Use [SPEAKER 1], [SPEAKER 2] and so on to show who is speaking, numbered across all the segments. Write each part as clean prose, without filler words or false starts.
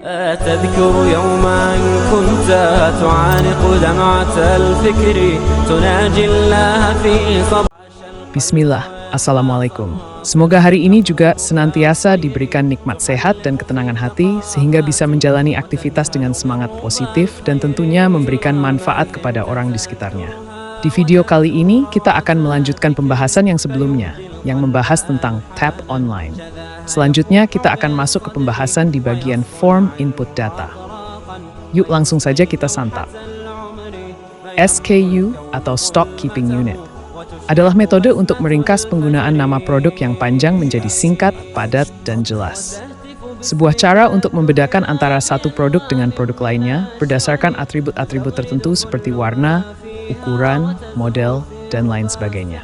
[SPEAKER 1] أتذكر يوما كنت تعانق دمعة الفكر تناجي الله في صباح.
[SPEAKER 2] Bismillah, Assalamualaikum. Semoga hari ini juga senantiasa diberikan nikmat sehat dan ketenangan hati sehingga bisa menjalani aktivitas dengan semangat positif dan tentunya memberikan manfaat kepada orang di sekitarnya. Di video kali ini kita akan melanjutkan pembahasan yang sebelumnya yang membahas tentang tab online. Selanjutnya kita akan masuk ke pembahasan di bagian form input data. Yuk langsung saja kita santap. SKU atau Stock Keeping Unit adalah metode untuk meringkas penggunaan nama produk yang panjang menjadi singkat, padat, dan jelas. Sebuah cara untuk membedakan antara satu produk dengan produk lainnya berdasarkan atribut-atribut tertentu seperti warna, ukuran, model, dan lain sebagainya.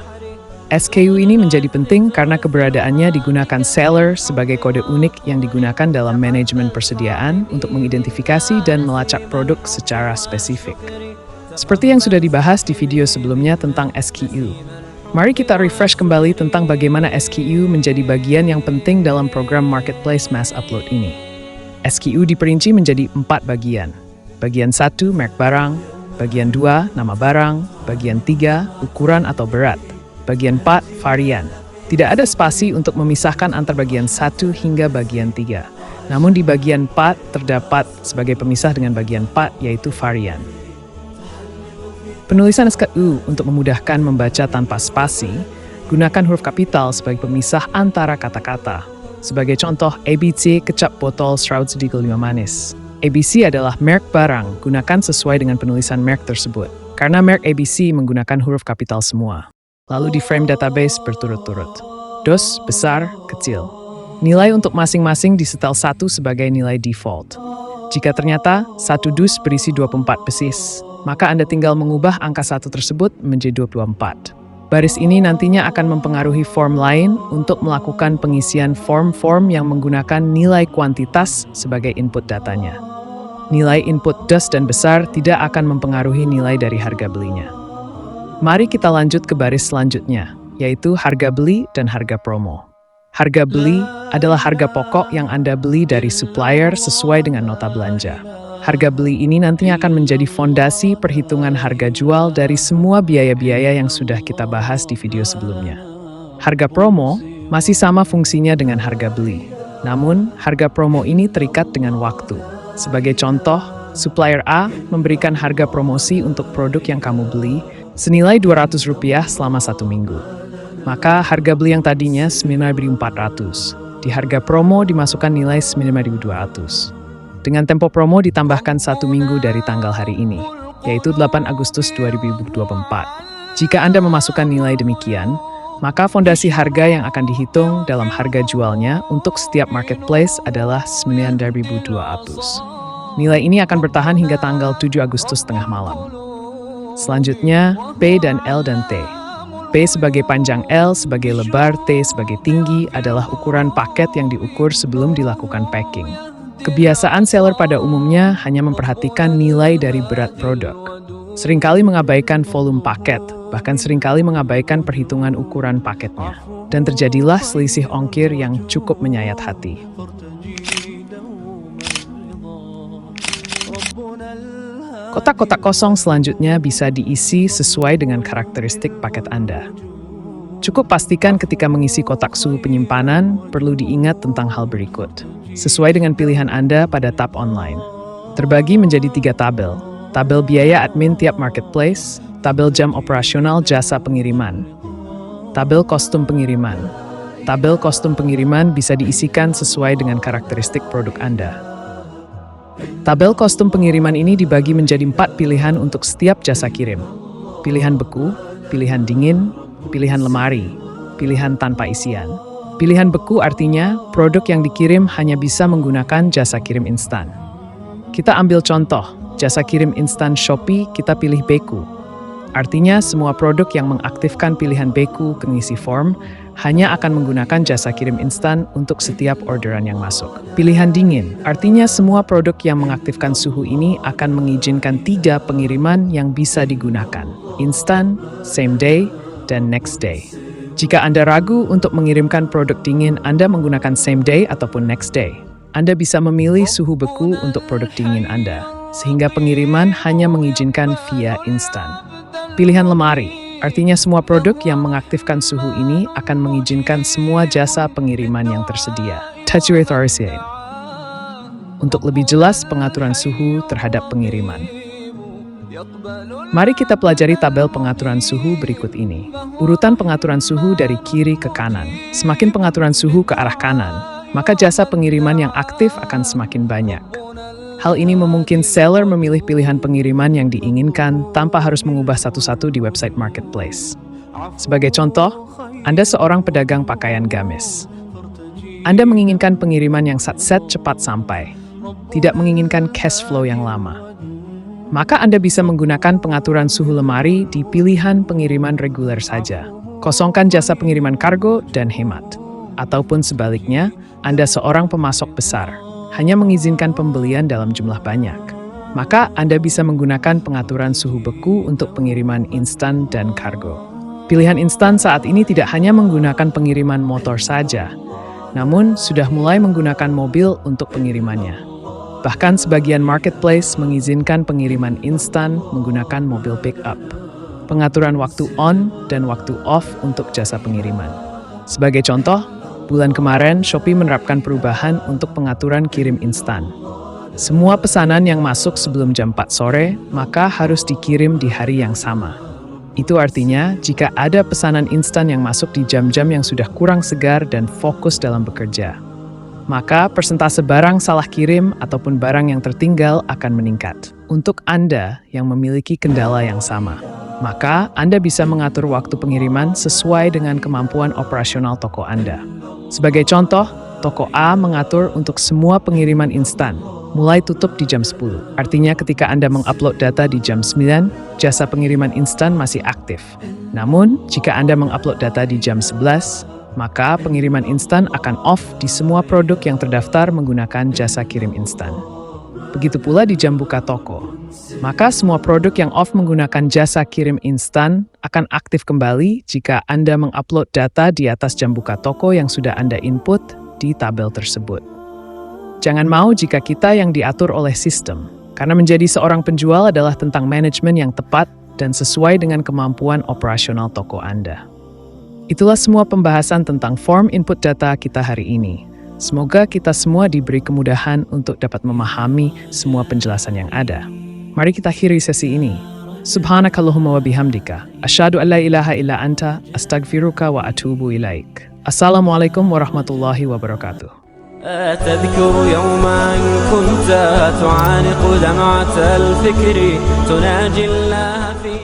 [SPEAKER 2] SKU ini menjadi penting karena keberadaannya digunakan seller sebagai kode unik yang digunakan dalam manajemen persediaan untuk mengidentifikasi dan melacak produk secara spesifik. Seperti yang sudah dibahas di video sebelumnya tentang SKU. Mari kita refresh kembali tentang bagaimana SKU menjadi bagian yang penting dalam program Marketplace Mass Upload ini. SKU diperinci menjadi 4 bagian. Bagian 1, merek barang. Bagian 2, nama barang. Bagian 3, ukuran atau berat. Bagian 4, varian. Tidak ada spasi untuk memisahkan antar bagian 1 hingga bagian 3. Namun di bagian 4 terdapat sebagai pemisah dengan bagian 4 yaitu varian. Penulisan SKU untuk memudahkan membaca tanpa spasi, gunakan huruf kapital sebagai pemisah antara kata-kata. Sebagai contoh, ABC kecap botol Schraubzdiegel 5 manis. ABC adalah merek barang, gunakan sesuai dengan penulisan merek tersebut. Karena merek ABC menggunakan huruf kapital semua. Lalu di frame database berturut-turut. DOS, besar, kecil. Nilai untuk masing-masing disetel 1 sebagai nilai default. Jika ternyata 1 dus berisi 24 basis, maka Anda tinggal mengubah angka 1 tersebut menjadi 24. Baris ini nantinya akan mempengaruhi form lain untuk melakukan pengisian form-form yang menggunakan nilai kuantitas sebagai input datanya. Nilai input dus dan besar tidak akan mempengaruhi nilai dari harga belinya. Mari kita lanjut ke baris selanjutnya, yaitu harga beli dan harga promo. Harga beli adalah harga pokok yang Anda beli dari supplier sesuai dengan nota belanja. Harga beli ini nantinya akan menjadi fondasi perhitungan harga jual dari semua biaya-biaya yang sudah kita bahas di video sebelumnya. Harga promo masih sama fungsinya dengan harga beli. Namun, harga promo ini terikat dengan waktu. Sebagai contoh, supplier A memberikan harga promosi untuk produk yang kamu beli senilai Rp200 selama 1 minggu. Maka harga beli yang tadinya Rp9.400. Di harga promo dimasukkan nilai Rp9.200. Dengan tempo promo ditambahkan 1 minggu dari tanggal hari ini, yaitu 8 Agustus 2024. Jika Anda memasukkan nilai demikian, maka fondasi harga yang akan dihitung dalam harga jualnya untuk setiap marketplace adalah Rp9.200. Nilai ini akan bertahan hingga tanggal 7 Agustus tengah malam. Selanjutnya, P dan L dan T. P sebagai panjang, L sebagai lebar, T sebagai tinggi adalah ukuran paket yang diukur sebelum dilakukan packing. Kebiasaan seller pada umumnya hanya memperhatikan nilai dari berat produk. Seringkali mengabaikan volume paket, bahkan seringkali mengabaikan perhitungan ukuran paketnya. Dan terjadilah selisih ongkir yang cukup menyayat hati. Kotak-kotak kosong selanjutnya bisa diisi sesuai dengan karakteristik paket Anda. Cukup pastikan ketika mengisi kotak suhu penyimpanan, perlu diingat tentang hal berikut. Sesuai dengan pilihan Anda pada tab online. Terbagi menjadi 3 tabel. Tabel biaya admin tiap marketplace, tabel jam operasional jasa pengiriman, tabel kostum pengiriman. Tabel kostum pengiriman bisa diisikan sesuai dengan karakteristik produk Anda. Tabel kostum pengiriman ini dibagi menjadi 4 pilihan untuk setiap jasa kirim. Pilihan beku, pilihan dingin, pilihan lemari, pilihan tanpa isian. Pilihan beku artinya produk yang dikirim hanya bisa menggunakan jasa kirim instan. Kita ambil contoh, jasa kirim instan Shopee kita pilih beku. Artinya semua produk yang mengaktifkan pilihan beku pengisi form hanya akan menggunakan jasa kirim instan untuk setiap orderan yang masuk. Pilihan dingin, artinya semua produk yang mengaktifkan suhu ini akan mengizinkan 3 pengiriman yang bisa digunakan, instan, same day, dan next day. Jika Anda ragu untuk mengirimkan produk dingin, Anda menggunakan same day ataupun next day. Anda bisa memilih suhu beku untuk produk dingin Anda, sehingga pengiriman hanya mengizinkan via instan. Pilihan lemari, artinya semua produk yang mengaktifkan suhu ini akan mengizinkan semua jasa pengiriman yang tersedia. Touch Authority. Untuk lebih jelas pengaturan suhu terhadap pengiriman. Mari kita pelajari tabel pengaturan suhu berikut ini. Urutan pengaturan suhu dari kiri ke kanan. Semakin pengaturan suhu ke arah kanan, maka jasa pengiriman yang aktif akan semakin banyak. Hal ini memungkinkan seller memilih pilihan pengiriman yang diinginkan tanpa harus mengubah satu-satu di website marketplace. Sebagai contoh, Anda seorang pedagang pakaian gamis. Anda menginginkan pengiriman yang set cepat sampai, tidak menginginkan cash flow yang lama. Maka Anda bisa menggunakan pengaturan suhu lemari di pilihan pengiriman reguler saja. Kosongkan jasa pengiriman kargo dan hemat. Ataupun sebaliknya, Anda seorang pemasok besar, hanya mengizinkan pembelian dalam jumlah banyak. Maka Anda bisa menggunakan pengaturan suhu beku untuk pengiriman instan dan kargo. Pilihan instan saat ini tidak hanya menggunakan pengiriman motor saja, namun sudah mulai menggunakan mobil untuk pengirimannya. Bahkan sebagian marketplace mengizinkan pengiriman instan menggunakan mobil pick-up. Pengaturan waktu on dan waktu off untuk jasa pengiriman. Sebagai contoh, bulan kemarin Shopee menerapkan perubahan untuk pengaturan kirim instan. Semua pesanan yang masuk sebelum jam 4 sore, maka harus dikirim di hari yang sama. Itu artinya, jika ada pesanan instan yang masuk di jam-jam yang sudah kurang segar dan fokus dalam bekerja, maka persentase barang salah kirim ataupun barang yang tertinggal akan meningkat. Untuk Anda yang memiliki kendala yang sama, maka Anda bisa mengatur waktu pengiriman sesuai dengan kemampuan operasional toko Anda. Sebagai contoh, toko A mengatur untuk semua pengiriman instan, mulai tutup di jam 10. Artinya ketika Anda mengupload data di jam 9, jasa pengiriman instan masih aktif. Namun, jika Anda mengupload data di jam 11, maka pengiriman instan akan off di semua produk yang terdaftar menggunakan jasa kirim instan. Begitu pula di jam buka toko. Maka semua produk yang off menggunakan jasa kirim instan akan aktif kembali jika Anda mengupload data di atas jam buka toko yang sudah Anda input di tabel tersebut. Jangan mau jika kita yang diatur oleh sistem, karena menjadi seorang penjual adalah tentang manajemen yang tepat dan sesuai dengan kemampuan operasional toko Anda. Itulah semua pembahasan tentang form input data kita hari ini. Semoga kita semua diberi kemudahan untuk dapat memahami semua penjelasan yang ada. Mari kita akhiri sesi ini. Subhanakallahumma wa bihamdika, asyhadu an la ilaha illa anta, astaghfiruka wa atubu ilaik. Assalamualaikum warahmatullahi wabarakatuh.
[SPEAKER 1] أتذكر يوما كنت تعانق دمعة الفكر تناجي الله في